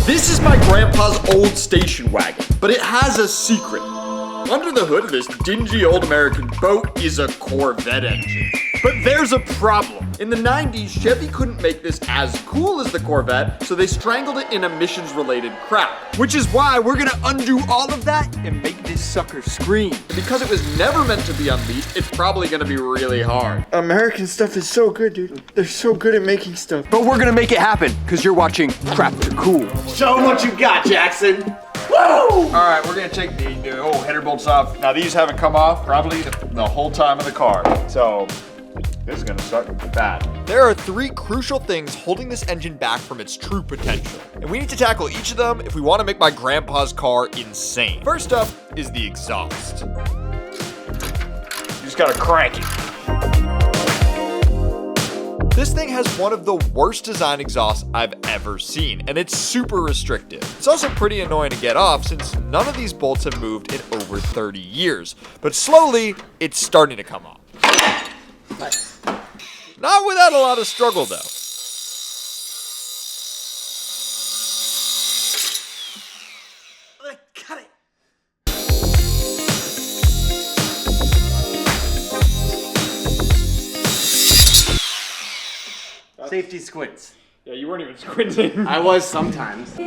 This is my grandpa's old station wagon, but it has a secret. Under the hood of this dingy old American boat is a Corvette engine. But there's a problem. In the 90s, Chevy couldn't make this as cool as the Corvette, so they strangled it in emissions-related crap. Which is why we're gonna undo all of that and make this sucker scream. Because it was never meant to be unleashed, it's probably gonna be really hard. American stuff is so good, dude. They're so good at making stuff. But we're gonna make it happen, because you're watching Crap to Cool. Show them what you got, Jackson. Woo! All right, we're gonna take the old header bolts off. Now these haven't come off probably the whole time of the car. So this is gonna suck bad. There are 3 crucial things holding this engine back from its true potential. And we need to tackle each of them if we wanna make my grandpa's car insane. First up is the exhaust. You just gotta crank it. This thing has one of the worst design exhausts I've ever seen, and it's super restrictive. It's also pretty annoying to get off since none of these bolts have moved in over 30 years. But slowly, it's starting to come off. Nice. Not without a lot of struggle though. Cut it. Safety squints. Yeah, you weren't even squinting. I was sometimes.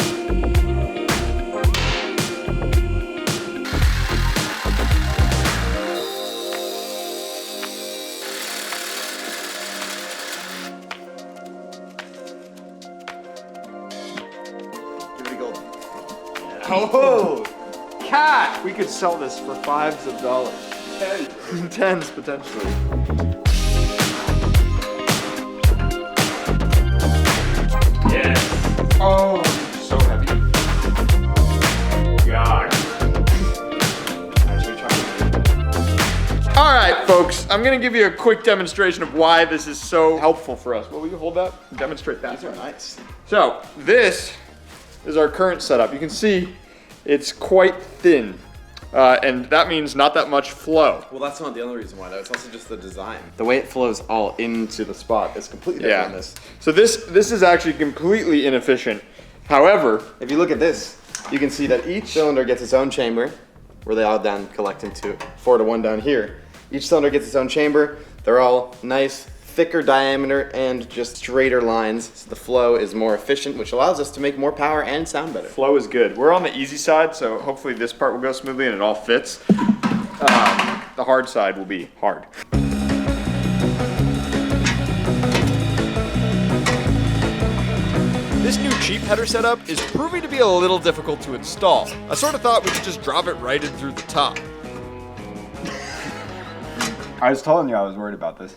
Oh, cat! We could sell this for $5s of dollars. Tens potentially. Yes. Oh, so heavy. God. All right, folks, I'm gonna give you a quick demonstration of why this is so helpful for us. Will you hold that? Demonstrate that. These are nice. So, this is our current setup. You can see it's quite thin, and that means not that much flow. Well, that's not the only reason why, though. It's also just the design. The way it flows all into the spot is completely different than this. So this is actually completely inefficient. However, If you look at this, you can see that each cylinder gets its own chamber, where they all down collect into 4 to 1 down here. Each cylinder gets its own chamber. They're all nice, thicker diameter and just straighter lines. So the flow is more efficient, which allows us to make more power and sound better. flow is good. We're on the easy side, so hopefully this part will go smoothly and it all fits. The hard side will be hard. This new cheap header setup is proving to be a little difficult to install. I sort of thought we could just drop it right in through the top. I was telling you I was worried about this.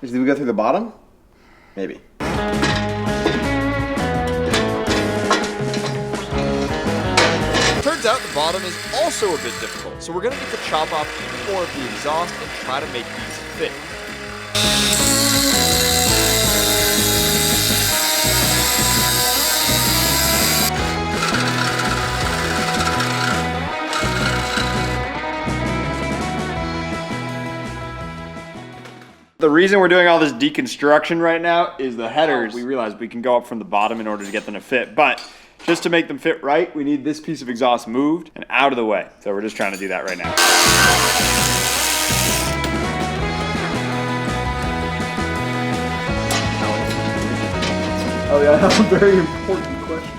Did we go through the bottom? Maybe. Turns out the bottom is also a bit difficult, so we're gonna need to chop off even more of the exhaust and try to make these fit. The reason we're doing all this deconstruction right now is the headers. We realized we can go up from the bottom in order to get them to fit, but just to make them fit right, we need this piece of exhaust moved and out of the way. So we're just trying to do that right now. Oh yeah, I have a very important question.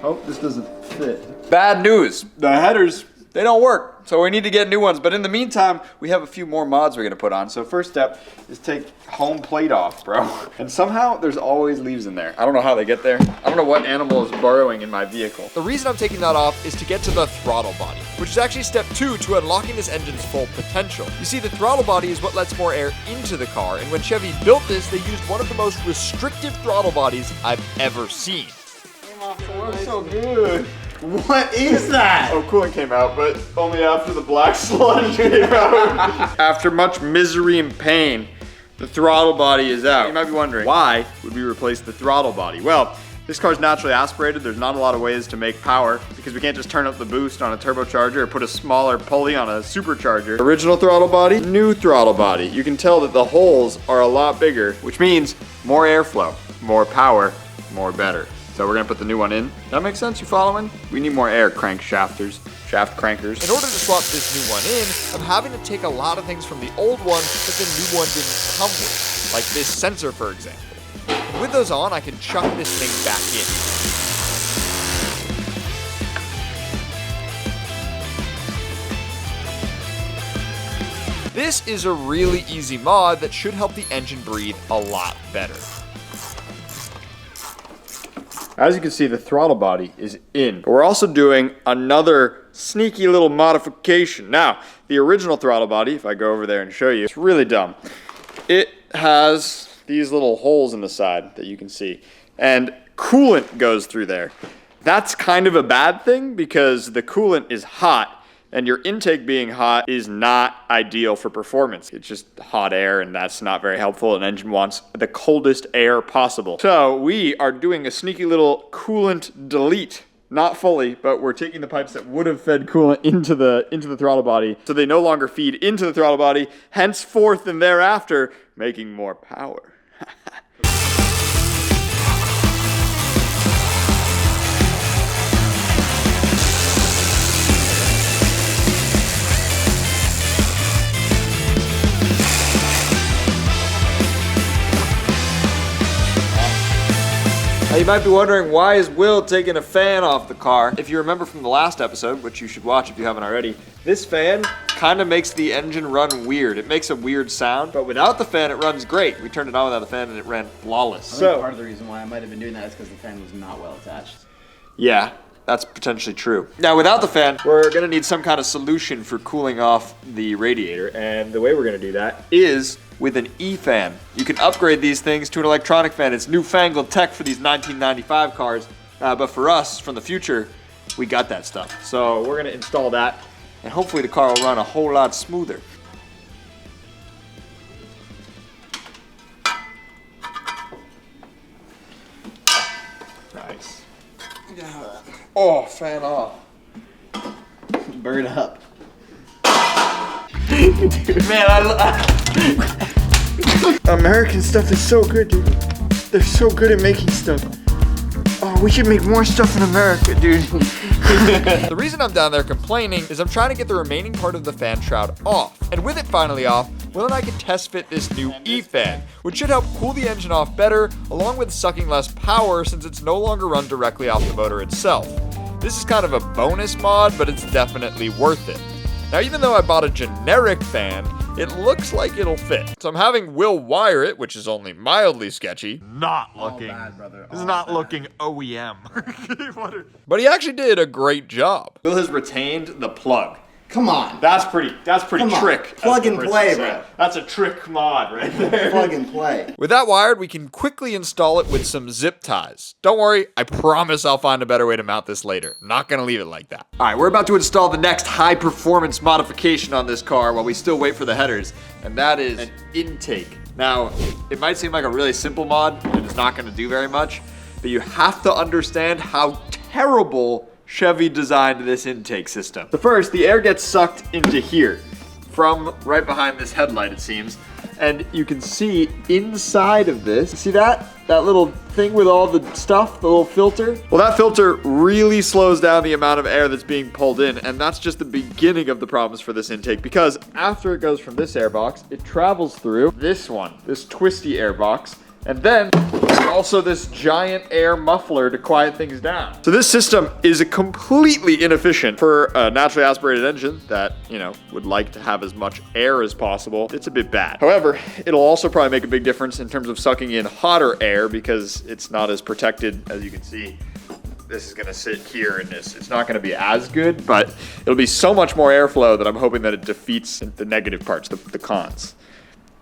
Oh, this doesn't fit. Bad news, the headers, they don't work. So we need to get new ones, but in the meantime, we have a few more mods we're gonna put on. So first step is take home plate off, bro. And somehow there's always leaves in there. I don't know how they get there. I don't know what animal is burrowing in my vehicle. The reason I'm taking that off is to get to the throttle body, which is actually step 2 to unlocking this engine's full potential. You see, the throttle body is what lets more air into the car, and when Chevy built this, they used one of the most restrictive throttle bodies I've ever seen. That's so good. What is that? Oh, Coolant came out, but only after the black sludge came out. After much misery and pain, the throttle body is out. You might be wondering, why would we replace the throttle body? Well, this car's naturally aspirated. There's not a lot of ways to make power because we can't just turn up the boost on a turbocharger or put a smaller pulley on a supercharger. Original throttle body, new throttle body. You can tell that the holes are a lot bigger, which means more airflow, more power, more better. So we're gonna put the new one in. That makes sense, you following? We need more air crankshafters, shaft crankers. In order to swap this new one in, I'm having to take a lot of things from the old one that the new one didn't come with, like this sensor, for example. And with those on, I can chuck this thing back in. This is a really easy mod that should help the engine breathe a lot better. As you can see, the throttle body is in. But we're also doing another sneaky little modification. Now, the original throttle body, if I go over there and show you, it's really dumb. It has these little holes in the side that you can see, and coolant goes through there. That's kind of a bad thing because the coolant is hot, and your intake being hot is not ideal for performance. It's just hot air, and that's not very helpful. An engine wants the coldest air possible. So we are doing a sneaky little coolant delete. Not fully, but we're taking the pipes that would have fed coolant into the throttle body, so they no longer feed into the throttle body, henceforth and thereafter, making more power. Now you might be wondering, why is Will taking a fan off the car? If you remember from the last episode, which you should watch if you haven't already, this fan kind of makes the engine run weird. It makes a weird sound, but without the fan, it runs great. We turned it on without the fan and it ran flawless. I think part of the reason why I might have been doing that is because the fan was not well attached. Yeah, that's potentially true. Now, without the fan, we're gonna need some kind of solution for cooling off the radiator, and the way we're gonna do that is with an E-fan. You can upgrade these things to an electronic fan. It's newfangled tech for these 1995 cars, but for us, from the future, we got that stuff. So we're gonna install that, and hopefully the car will run a whole lot smoother. Nice. Oh, fan off. Burn up. American stuff is so good, dude. They're so good at making stuff. Oh, we should make more stuff in America, dude. The reason I'm down there complaining is I'm trying to get the remaining part of the fan shroud off. And with it finally off, Will and I can test fit this new E-fan, which should help cool the engine off better, along with sucking less power since it's no longer run directly off the motor itself. This is kind of a bonus mod, but it's definitely worth it. Now, even though I bought a generic fan, it looks like it'll fit. So I'm having Will wire it, which is only mildly sketchy. Not looking. Bad, brother. This is not looking OEM. But he actually did a great job. Will has retained the plug. Come on. That's pretty Come on. trick. Plug as the and person play, said. bro. That's a trick mod right there. Plug and play. With that wired, we can quickly install it with some zip ties. Don't worry, I promise I'll find a better way to mount this later. Not gonna leave it like that. All right, we're about to install the next high performance modification on this car while we still wait for the headers, and that is an intake. Now, it might seem like a really simple mod, and it's not gonna do very much, but you have to understand how terrible Chevy designed this intake system. So first, the air gets sucked into here from right behind this headlight, it seems. And you can see inside of this, see that? That little thing with all the stuff, the little filter? Well, that filter really slows down the amount of air that's being pulled in, and that's just the beginning of the problems for this intake, because after it goes from this air box, it travels through this one, this twisty air box, and then also this giant air muffler to quiet things down. So this system is completely inefficient for a naturally aspirated engine that, would like to have as much air as possible. It's a bit bad. However, it'll also probably make a big difference in terms of sucking in hotter air because it's not as protected as you can see. This is gonna sit here in this. It's not gonna be as good, but it'll be so much more airflow that I'm hoping that it defeats the negative parts, the cons.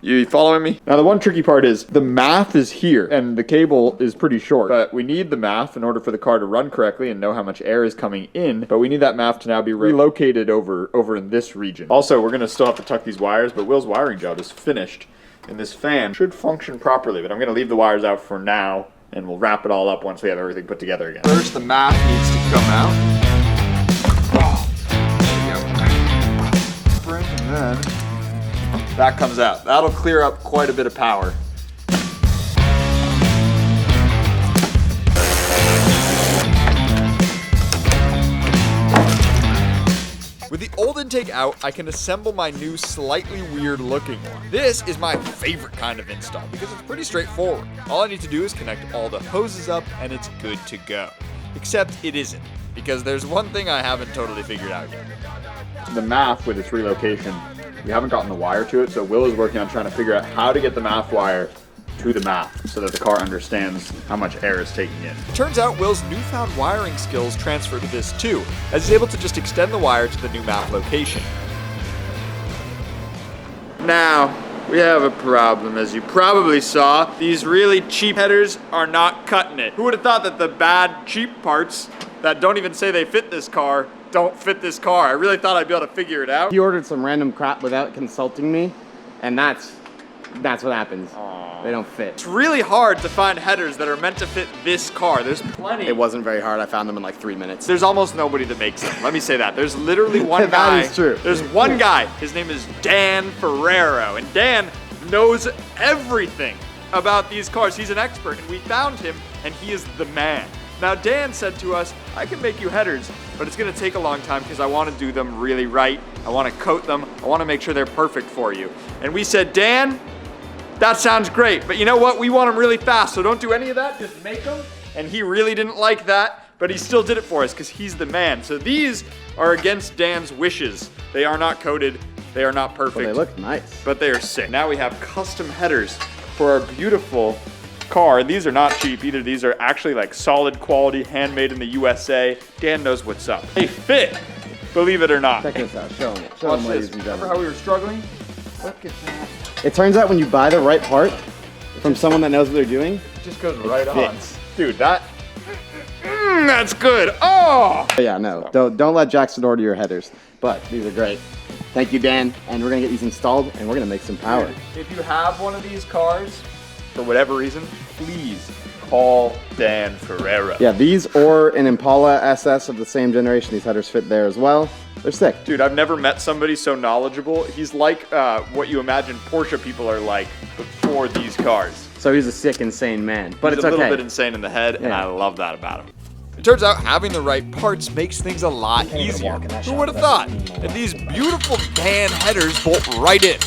You following me? Now the one tricky part is the math is here and the cable is pretty short, but we need the math in order for the car to run correctly and know how much air is coming in, but we need that math to now be relocated over in this region. Also, we're gonna still have to tuck these wires, but Will's wiring job is finished and this fan should function properly, but I'm gonna leave the wires out for now and we'll wrap it all up once we have everything put together again. First, the math needs to come out. And then That comes out. That'll clear up quite a bit of power. With the old intake out, I can assemble my new slightly weird looking one. This is my favorite kind of install because it's pretty straightforward. All I need to do is connect all the hoses up and it's good to go. Except it isn't, because there's one thing I haven't totally figured out yet. The MAF with its relocation, we haven't gotten the wire to it, so Will is working on trying to figure out how to get the MAF wire to the MAF so that the car understands how much air is taking in. It turns out Will's newfound wiring skills transfer to this too, as he's able to just extend the wire to the new MAF location. Now, we have a problem, as you probably saw. These really cheap headers are not cutting it. Who would have thought that the bad, cheap parts that don't even say they fit this car don't fit this car? I really thought I'd be able to figure it out. He ordered some random crap without consulting me, and that's what happens. They don't fit. It's really hard to find headers that are meant to fit this car. There's plenty. It wasn't very hard. I found them in like 3 minutes. There's almost nobody that makes them. Let me say that. There's literally one That guy. is true. There's one guy. His name is Dan Ferrero. And Dan knows everything about these cars. He's an expert. And we found him, and he is the man. Now, Dan said to us, I can make you headers, but it's going to take a long time because I want to do them really right. I want to coat them. I want to make sure they're perfect for you. And we said, Dan, that sounds great, but you know what? We want them really fast, so don't do any of that. Just make them. And he really didn't like that, but he still did it for us because he's the man. So these are against Dan's wishes. They are not coated. They are not perfect. Well, they look nice. But they are sick. Now we have custom headers for our beautiful car. These are not cheap either. These are actually like solid quality, handmade in the USA. Dan knows what's up. They fit, believe it or not. Check this out. Show them. Show Watch them, ladies this. and Remember gentlemen. how we were struggling? Look at that. It turns out when you buy the right part from someone that knows what they're doing, It just goes right on. fits. Dude, that's good. Oh! But yeah, no, don't let Jackson order your headers. But these are great. Thank you, Dan. And we're gonna get these installed, and we're gonna make some power. If you have one of these cars, for whatever reason, please call Dan Ferrero. Yeah, these or an Impala SS of the same generation. These headers fit there as well. They're sick. Dude, I've never met somebody so knowledgeable. He's like what you imagine Porsche people are like, but for these cars. So he's a sick, insane man. But He's it's a little okay. bit insane in the head, and Yeah. I love that about him. It turns out having the right parts makes things a lot easier. Who would have thought? And these beautiful Dan headers bolt right in.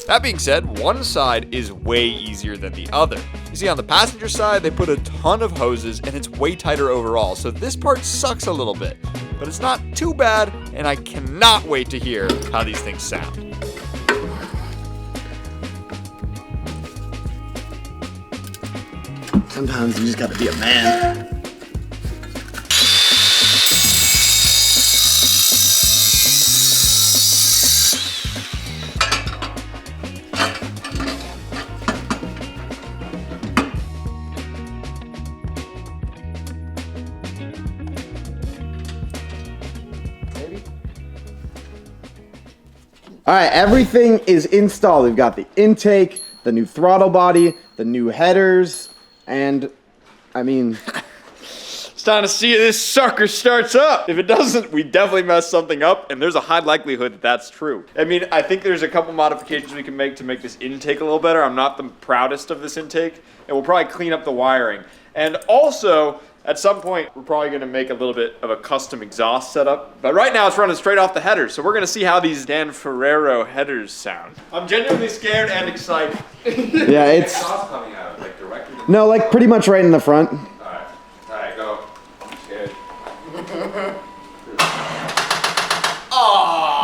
That being said, one side is way easier than the other. You see, on the passenger side, they put a ton of hoses and it's way tighter overall, so this part sucks a little bit. But it's not too bad, and I cannot wait to hear how these things sound. Sometimes you just gotta be a man. All right, everything is installed. We've got the intake, the new throttle body, the new headers, and I mean, It's time to see if this sucker starts up. If it doesn't, we definitely messed something up, and there's a high likelihood that that's true. I mean, I think there's a couple modifications we can make to make this intake a little better. I'm not the proudest of this intake, and we'll probably clean up the wiring. And also, at some point, we're probably gonna make a little bit of a custom exhaust setup. But right now, it's running straight off the headers, so we're gonna see how these Dan Ferrero headers sound. I'm genuinely scared and excited. yeah, it's Exhaust coming out, like directly. no, like pretty much right in the front. Alright, go. I'm scared.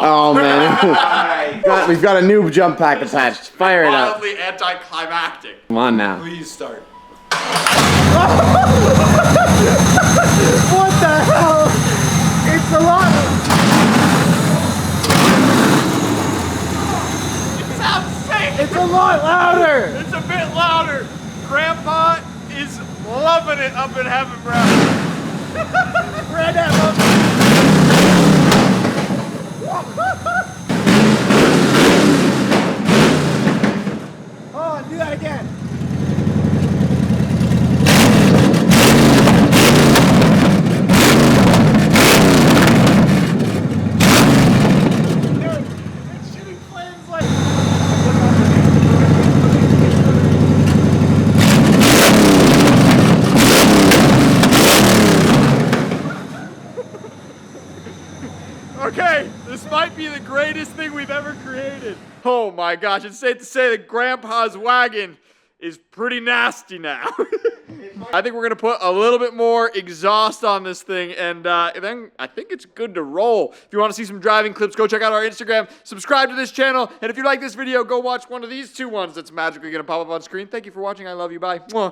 Oh man, we've got a new jump pack attached. Fire it up. Wildly anticlimactic. Come on now. Please start. What the hell? It's a lot. It sounds sick! It's a lot louder. It's a bit louder. Grandpa is loving it up in heaven, bro. Red apple. Oh, do that again. Dude, it's shooting flames like. Okay, this might be the greatest thing we've ever created. Oh my gosh, it's safe to say that Grandpa's wagon is pretty nasty now. I think we're gonna put a little bit more exhaust on this thing, and then I think it's good to roll. If you want to see some driving clips, go check out our Instagram, subscribe to this channel, and if you like this video, go watch one of these two ones that's magically gonna pop up on screen. Thank you for watching. I love you. Bye. Mwah.